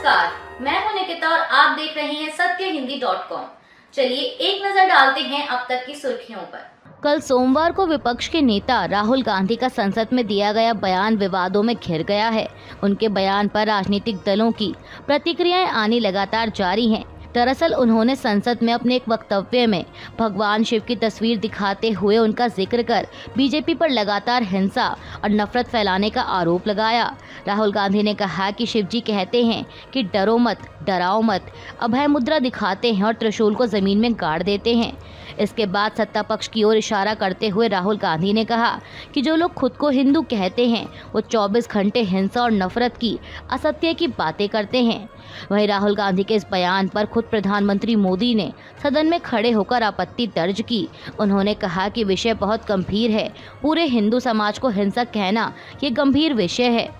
नमस्कार, मैं हूं निकिता और आप देख रहे हैं सत्यहिंदी.com। चलिए एक नजर डालते हैं अब तक की सुर्खियों पर। कल सोमवार को विपक्ष के नेता राहुल गांधी का संसद में दिया गया बयान विवादों में घिर गया है। उनके बयान पर राजनीतिक दलों की प्रतिक्रियाएं आनी लगातार जारी हैं। दरअसल उन्होंने संसद में अपने एक वक्तव्य में भगवान शिव की तस्वीर दिखाते हुए उनका जिक्र कर बीजेपी पर लगातार हिंसा और नफरत फैलाने का आरोप लगाया। राहुल गांधी ने कहा कि शिव जी कहते हैं कि डरो मत, डराओ मत, अभय मुद्रा दिखाते हैं और त्रिशूल को जमीन में गाड़ देते हैं। इसके बाद सत्ता पक्ष की ओर इशारा करते हुए राहुल गांधी ने कहा कि जो लोग खुद को हिंदू कहते हैं वो 24 घंटे हिंसा और नफरत की, असत्य की बातें करते हैं। वहीं राहुल गांधी के इस बयान पर खुद प्रधानमंत्री मोदी ने सदन में खड़े होकर आपत्ति दर्ज की। उन्होंने कहा कि विषय बहुत गंभीर है, पूरे हिंदू समाज को हिंसक कहना ये गंभीर विषय है।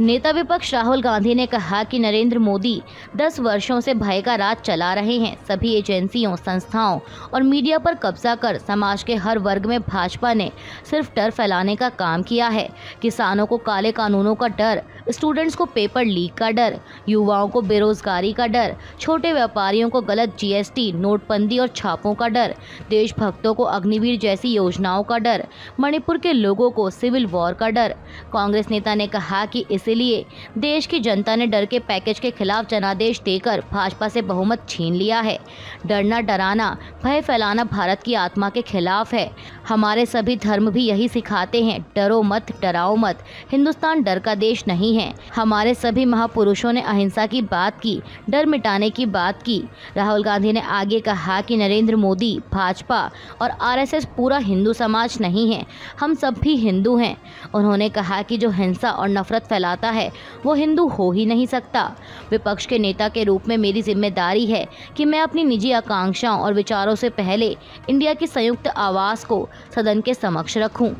नेता विपक्ष राहुल गांधी ने कहा कि नरेंद्र मोदी 10 वर्षों से भय का राज चला रहे हैं। सभी एजेंसियों, संस्थाओं और मीडिया पर कब्जा कर समाज के हर वर्ग में भाजपा ने सिर्फ डर फैलाने का काम किया है। किसानों को काले कानूनों का डर, स्टूडेंट्स को पेपर लीक का डर, युवाओं को बेरोजगारी का डर, छोटे व्यापारियों को गलत जीएसटी, नोटबंदी और छापों का डर, देशभक्तों को अग्निवीर जैसी योजनाओं का डर, मणिपुर के लोगों को सिविल वॉर का डर। कांग्रेस नेता ने कहा कि इसलिए देश की जनता ने डर के पैकेज के खिलाफ जनादेश देकर भाजपा से बहुमत छीन लिया है। डरना, डराना, भय फैलाना भारत की आत्मा के खिलाफ है। हमारे सभी धर्म भी यही सिखाते हैं, डरो मत, डराओ मत। हिंदुस्तान डर का देश नहीं है। हमारे सभी महापुरुषों ने अहिंसा की बात की, डर मिटाने की बात की। राहुल गांधी ने आगे कहा कि नरेंद्र मोदी, भाजपा और आरएसएस पूरा हिंदू समाज नहीं है, हम सब भी हिंदू हैं। उन्होंने कहा कि जो हिंसा और नफरत फैलाता है वो हिंदू हो ही नहीं सकता। विपक्ष के नेता के रूप में मेरी जिम्मेदारी है कि मैं अपनी निजी आकांक्षाओं और विचारों से पहले इंडिया की संयुक्त आवाज को सदन के समक्ष रखूं।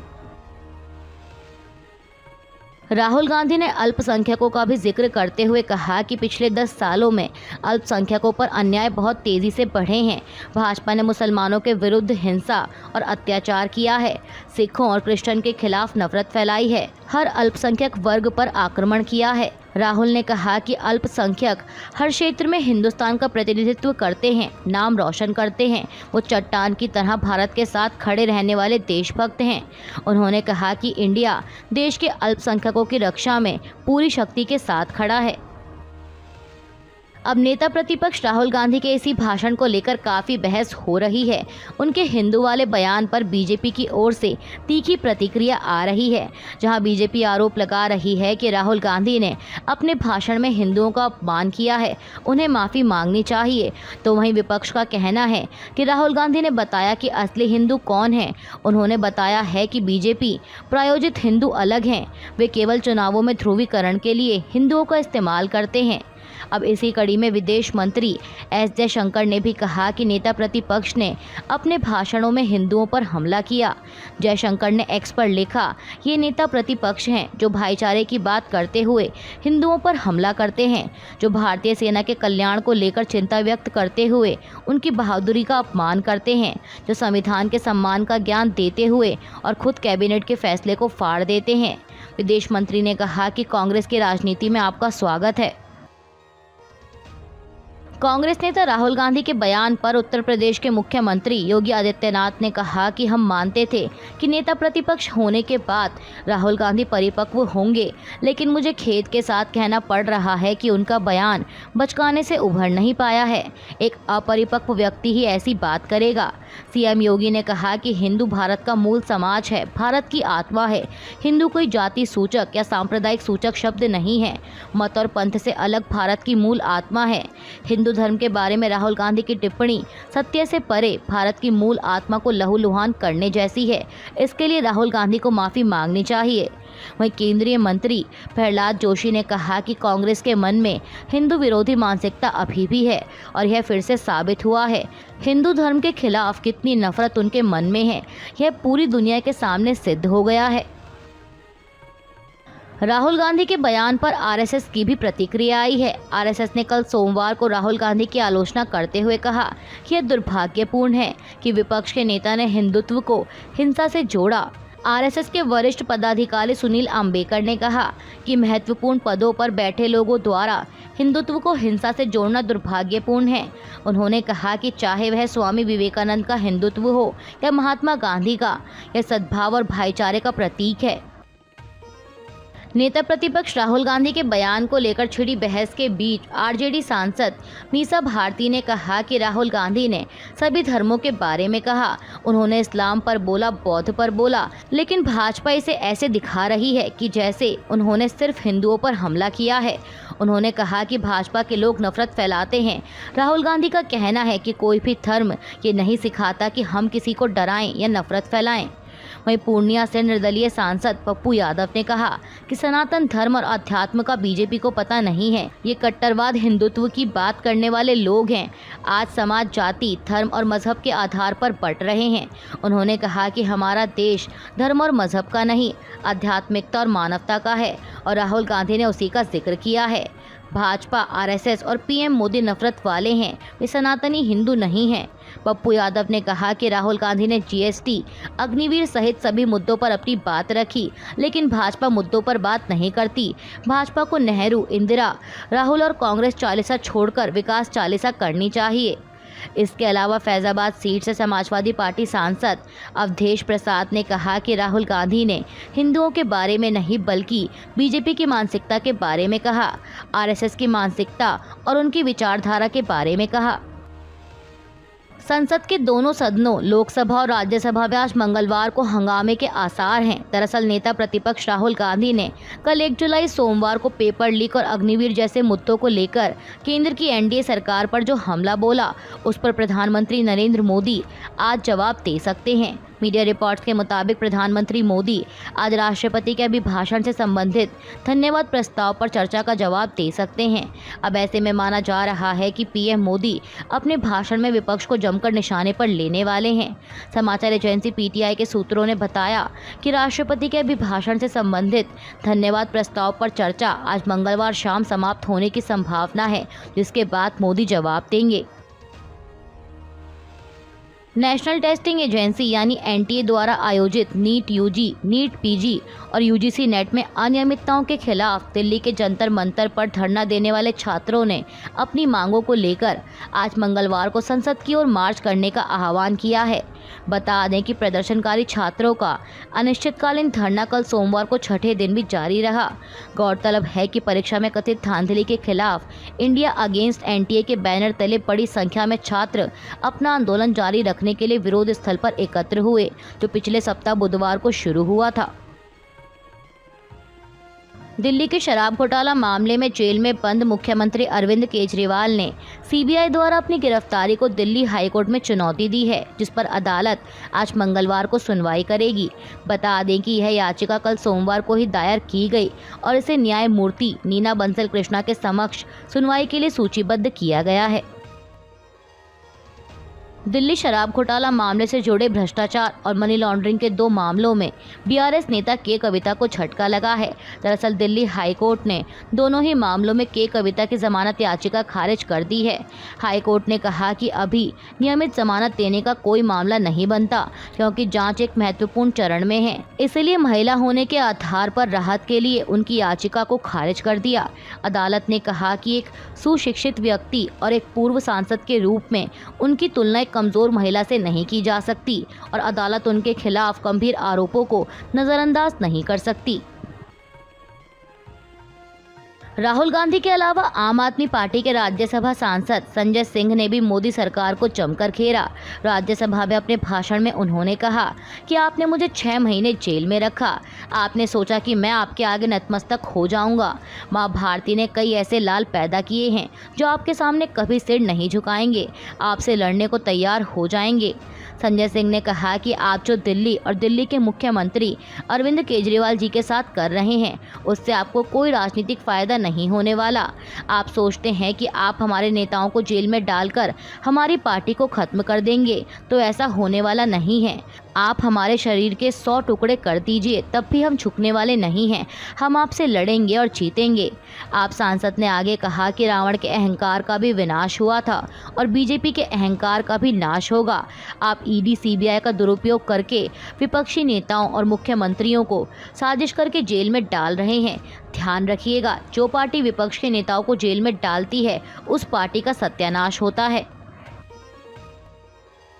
राहुल गांधी ने अल्पसंख्यकों का भी जिक्र करते हुए कहा कि पिछले 10 सालों में अल्पसंख्यकों पर अन्याय बहुत तेजी से बढ़े हैं। भाजपा ने मुसलमानों के विरुद्ध हिंसा और अत्याचार किया है, सिखों और क्रिश्चियन के खिलाफ नफरत फैलाई है, हर अल्पसंख्यक वर्ग पर आक्रमण किया है। राहुल ने कहा कि अल्पसंख्यक हर क्षेत्र में हिंदुस्तान का प्रतिनिधित्व करते हैं, नाम रोशन करते हैं, वो चट्टान की तरह भारत के साथ खड़े रहने वाले देशभक्त हैं। उन्होंने कहा कि इंडिया देश के अल्पसंख्यकों की रक्षा में पूरी शक्ति के साथ खड़ा है। अब नेता प्रतिपक्ष राहुल गांधी के इसी भाषण को लेकर काफ़ी बहस हो रही है। उनके हिंदू वाले बयान पर बीजेपी की ओर से तीखी प्रतिक्रिया आ रही है, जहां बीजेपी आरोप लगा रही है कि राहुल गांधी ने अपने भाषण में हिंदुओं का अपमान किया है, उन्हें माफ़ी मांगनी चाहिए। तो वहीं विपक्ष का कहना है कि राहुल गांधी ने बताया कि असली हिंदू कौन है। उन्होंने बताया है कि बीजेपी प्रायोजित हिंदू अलग हैं, वे केवल चुनावों में ध्रुवीकरण के लिए हिंदुओं का इस्तेमाल करते हैं। अब इसी कड़ी में विदेश मंत्री एस जयशंकर ने भी कहा कि नेता प्रतिपक्ष ने अपने भाषणों में हिंदुओं पर हमला किया। जयशंकर ने एक्स पर लिखा, ये नेता प्रतिपक्ष हैं जो भाईचारे की बात करते हुए हिंदुओं पर हमला करते हैं, जो भारतीय सेना के कल्याण को लेकर चिंता व्यक्त करते हुए उनकी बहादुरी का अपमान करते हैं, जो संविधान के सम्मान का ज्ञान देते हुए और खुद कैबिनेट के फैसले को फाड़ देते हैं। विदेश मंत्री ने कहा कि कांग्रेस की राजनीति में आपका स्वागत है। कांग्रेस नेता राहुल गांधी के बयान पर उत्तर प्रदेश के मुख्यमंत्री योगी आदित्यनाथ ने कहा कि हम मानते थे कि नेता प्रतिपक्ष होने के बाद राहुल गांधी परिपक्व होंगे, लेकिन मुझे खेद के साथ कहना पड़ रहा है कि उनका बयान बचकाने से उभर नहीं पाया है। एक अपरिपक्व व्यक्ति ही ऐसी बात करेगा। सीएम योगी ने कहा कि हिंदू भारत का मूल समाज है, भारत की आत्मा है। हिंदू कोई जाति सूचक या सांप्रदायिक सूचक शब्द नहीं है। मत और पंथ से अलग भारत की मूल आत्मा है। हिंदू धर्म के बारे में राहुल गांधी की टिप्पणी सत्य से परे भारत की मूल आत्मा को लहूलुहान करने जैसी है। इसके लिए राहुल गांधी को माफी मांगनी चाहिए। वहीं केंद्रीय मंत्री प्रहलाद जोशी ने कहा कि कांग्रेस के मन में हिंदू विरोधी मानसिकता अभी भी है और यह फिर से साबित हुआ है। हिंदू धर्म के खिलाफ कितनी नफरत उनके मन में है, यह पूरी दुनिया के सामने सिद्ध हो गया है। राहुल गांधी के बयान पर आरएसएस की भी प्रतिक्रिया आई है। आरएसएस ने कल सोमवार को राहुल गांधी की आलोचना करते हुए कहा कि यह दुर्भाग्यपूर्ण है कि विपक्ष के नेता ने हिंदुत्व को हिंसा से जोड़ा। आरएसएस के वरिष्ठ पदाधिकारी सुनील अंबेकर ने कहा कि महत्वपूर्ण पदों पर बैठे लोगों द्वारा हिंदुत्व को हिंसा से जोड़ना दुर्भाग्यपूर्ण है। उन्होंने कहा कि चाहे वह स्वामी विवेकानंद का हिंदुत्व हो या महात्मा गांधी का, यह सद्भाव और भाईचारे का प्रतीक है। नेता प्रतिपक्ष राहुल गांधी के बयान को लेकर छिड़ी बहस के बीच आरजेडी सांसद मीसा भारती ने कहा कि राहुल गांधी ने सभी धर्मों के बारे में कहा। उन्होंने इस्लाम पर बोला, बौद्ध पर बोला, लेकिन भाजपा इसे ऐसे दिखा रही है कि जैसे उन्होंने सिर्फ हिंदुओं पर हमला किया है। उन्होंने कहा कि भाजपा के लोग नफरत फैलाते हैं। राहुल गांधी का कहना है कि कोई भी धर्म ये नहीं सिखाता कि हम किसी को डराएं या नफरत फैलाएं। वहीं पूर्णिया से निर्दलीय सांसद पप्पू यादव ने कहा कि सनातन धर्म और अध्यात्म का बीजेपी को पता नहीं है। ये कट्टरवाद हिंदुत्व की बात करने वाले लोग हैं। आज समाज जाति, धर्म और मजहब के आधार पर बंट रहे हैं। उन्होंने कहा कि हमारा देश धर्म और मजहब का नहीं, आध्यात्मिकता और मानवता का है और राहुल गांधी ने उसी का जिक्र किया है। भाजपा, आरएसएस और पीएम मोदी नफरत वाले हैं, वे सनातनी हिंदू नहीं हैं। पप्पू यादव ने कहा कि राहुल गांधी ने जीएसटी, अग्निवीर सहित सभी मुद्दों पर अपनी बात रखी, लेकिन भाजपा मुद्दों पर बात नहीं करती। भाजपा को नेहरू, इंदिरा, राहुल और कांग्रेस चालीसा छोड़कर विकास चालीसा करनी चाहिए। इसके अलावा फैजाबाद सीट से समाजवादी पार्टी सांसद अवधेश प्रसाद ने कहा कि राहुल गांधी ने हिंदुओं के बारे में नहीं बल्कि बीजेपी की मानसिकता के बारे में कहा, आरएसएस की मानसिकता और उनकी विचारधारा के बारे में कहा। संसद के दोनों सदनों लोकसभा और राज्यसभा में आज मंगलवार को हंगामे के आसार हैं। दरअसल नेता प्रतिपक्ष राहुल गांधी ने कल 1 जुलाई सोमवार को पेपर लीक और अग्निवीर जैसे मुद्दों को लेकर केंद्र की एनडीए सरकार पर जो हमला बोला, उस पर प्रधानमंत्री नरेंद्र मोदी आज जवाब दे सकते हैं। मीडिया रिपोर्ट्स के मुताबिक प्रधानमंत्री मोदी आज राष्ट्रपति के अभिभाषण से संबंधित धन्यवाद प्रस्ताव पर चर्चा का जवाब दे सकते हैं। अब ऐसे में माना जा रहा है कि पीएम मोदी अपने भाषण में विपक्ष को जमकर निशाने पर लेने वाले हैं। समाचार एजेंसी पीटीआई के सूत्रों ने बताया कि राष्ट्रपति के अभिभाषण से संबंधित धन्यवाद प्रस्ताव पर चर्चा आज मंगलवार शाम समाप्त होने की संभावना है, जिसके बाद मोदी जवाब देंगे। नेशनल टेस्टिंग एजेंसी यानी एनटीए द्वारा आयोजित नीट यूजी, नीट पीजी और यूजीसी नेट में अनियमितताओं के खिलाफ दिल्ली के जंतर मंतर पर धरना देने वाले छात्रों ने अपनी मांगों को लेकर आज मंगलवार को संसद की ओर मार्च करने का आह्वान किया है। बता दें कि प्रदर्शनकारी छात्रों का अनिश्चितकालीन धरना कल सोमवार को छठे दिन भी जारी रहा। गौरतलब है कि परीक्षा में कथित धांधली के खिलाफ इंडिया अगेंस्ट एनटीए के बैनर तले बड़ी संख्या में छात्र अपना आंदोलन जारी रखने के लिए विरोध स्थल पर एकत्र हुए, जो पिछले सप्ताह बुधवार को शुरू हुआ था। दिल्ली के शराब घोटाला मामले में जेल में बंद मुख्यमंत्री अरविंद केजरीवाल ने सीबीआई द्वारा अपनी गिरफ्तारी को दिल्ली हाईकोर्ट में चुनौती दी है, जिस पर अदालत आज मंगलवार को सुनवाई करेगी। बता दें कि यह याचिका कल सोमवार को ही दायर की गई और इसे न्यायमूर्ति नीना बंसल कृष्णा के समक्ष सुनवाई के लिए सूचीबद्ध किया गया है। दिल्ली शराब घोटाला मामले से जुड़े भ्रष्टाचार और मनी लॉन्ड्रिंग के 2 मामलों में बीआरएस नेता के कविता को झटका लगा है। दरअसल दिल्ली हाईकोर्ट ने दोनों ही मामलों में के कविता की जमानत याचिका खारिज कर दी है। हाईकोर्ट ने कहा कि अभी नियमित जमानत देने का कोई मामला नहीं बनता, क्योंकि जांच एक महत्वपूर्ण चरण में है। इसलिए महिला होने के आधार पर राहत के लिए उनकी याचिका को खारिज कर दिया। अदालत ने कहा कि एक सुशिक्षित व्यक्ति और एक पूर्व सांसद के रूप में उनकी तुलना कमजोर महिला से नहीं की जा सकती और अदालत उनके खिलाफ गंभीर आरोपों को नजरअंदाज नहीं कर सकती। राहुल गांधी के अलावा आम आदमी पार्टी के राज्यसभा सांसद संजय सिंह ने भी मोदी सरकार को जमकर घेरा। राज्यसभा में अपने भाषण में उन्होंने कहा कि आपने मुझे 6 महीने जेल में रखा, आपने सोचा कि मैं आपके आगे नतमस्तक हो जाऊंगा। मां भारती ने कई ऐसे लाल पैदा किए हैं जो आपके सामने कभी सिर नहीं झुकाएंगे, आपसे लड़ने को तैयार हो जाएंगे। संजय सिंह ने कहा कि आप जो दिल्ली और दिल्ली के मुख्यमंत्री अरविंद केजरीवाल जी के साथ कर रहे हैं, उससे आपको कोई राजनीतिक फायदा नहीं होने वाला। आप सोचते हैं कि आप हमारे नेताओं को जेल में डालकर हमारी पार्टी को खत्म कर देंगे, तो ऐसा होने वाला नहीं है। आप हमारे शरीर के 100 टुकड़े कर दीजिए, तब भी हम झुकने वाले नहीं हैं। हम आपसे लड़ेंगे और जीतेंगे। आप सांसद ने आगे कहा कि रावण के अहंकार का भी विनाश हुआ था और बीजेपी के अहंकार का भी नाश होगा। आप ईडी सीबीआई का दुरुपयोग करके विपक्षी नेताओं और मुख्यमंत्रियों को साजिश करके जेल में डाल रहे हैं। ध्यान रखिएगा, जो पार्टी विपक्ष के नेताओं को जेल में डालती है, उस पार्टी का सत्यानाश होता है।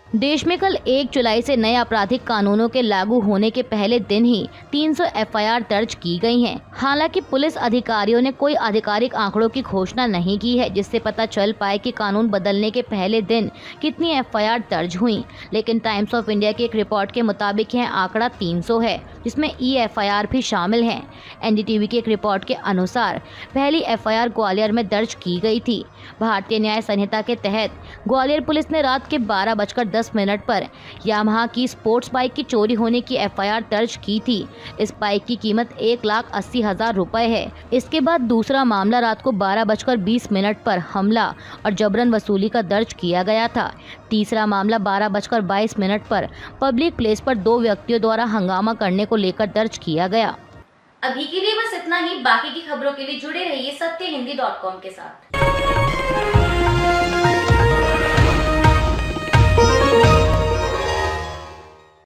देश में कल 1 जुलाई से नए आपराधिक कानूनों के लागू होने के पहले दिन ही 300 एफआईआर दर्ज की गई हैं। हालांकि पुलिस अधिकारियों ने कोई आधिकारिक आंकड़ों की घोषणा नहीं की है, जिससे पता चल पाए कि कानून बदलने के पहले दिन कितनी एफआईआर दर्ज हुई। लेकिन टाइम्स ऑफ इंडिया की एक रिपोर्ट के मुताबिक यह आंकड़ा 300 है, जिसमें एफआईआर भी शामिल हैं। एनडीटीवी की एक रिपोर्ट के अनुसार पहली एफआईआर ग्वालियर में दर्ज की गई थी। भारतीय न्याय संहिता के तहत ग्वालियर पुलिस ने रात के 12:10 पर यामाहा की स्पोर्ट्स बाइक की चोरी होने की एफआईआर दर्ज की थी। इस बाइक की कीमत 1,80,000 रुपए है। इसके बाद दूसरा मामला रात को 12:20 पर हमला और जबरन वसूली का दर्ज किया गया था। तीसरा मामला 12:22 पर पब्लिक प्लेस पर 2 व्यक्तियों द्वारा हंगामा करने को लेकर दर्ज किया गया। अभी के लिए बस इतना ही। बाकी की खबरों के लिए जुड़े रहिए सत्यहिंदी.com के साथ।